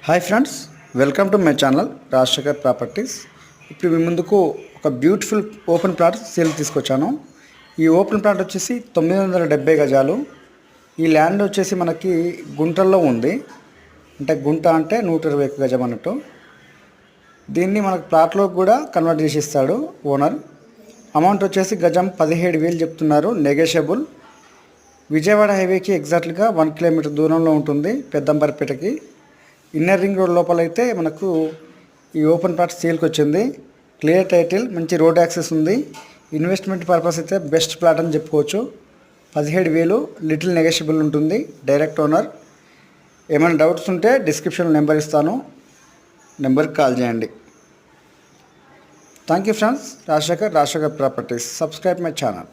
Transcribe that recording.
Hi friends, welcome to my channel Rajasekhar properties. ఇప్పుడు మీ ముందుకు ఒక బ్యూటిఫుల్ ఓపెన్ ప్లాట్ సేల్ తీసుకొచ్చాను. ఈ ఓపెన్ ప్లాట్ వచ్చేసి 970 గజాలు. ఈ ల్యాండ్ వచ్చేసి మనకి గుంటల్లో ఉంది. అంటే గుంట అంటే 121 గజం అన్నట్టు. దీన్ని మనకు ప్లాట్లో కూడా కన్వర్ట్ చేసి ఇస్తాడు ఓనర్. అమౌంట్ వచ్చేసి గజం 17,000 చెప్తున్నారు, నెగోషియబుల్. విజయవాడ హైవేకి ఎగ్జాక్ట్గా 1 కిలోమీటర్ దూరంలో ఉంటుంది, పెద్దంబర్పేటకి. ఇన్నర్ రింగ్ రోడ్ లోపలైతే మనకు ఈ ఓపెన్ ప్లాట్ సేల్కి వచ్చింది. క్లియర్ టైటిల్, మంచి రోడ్ యాక్సెస్ ఉంది. ఇన్వెస్ట్మెంట్ పర్పస్ అయితే బెస్ట్ ప్లాట్ అని చెప్పుకోవచ్చు. 17,000 లిటిల్ నెగోషియబుల్ ఉంటుంది. Direct owner. ఏమైనా డౌట్స్ ఉంటే డిస్క్రిప్షన్లో నెంబర్ ఇస్తాను, నెంబర్కి కాల్ చేయండి. Thank you friends. Rajasekhar properties. Subscribe my channel.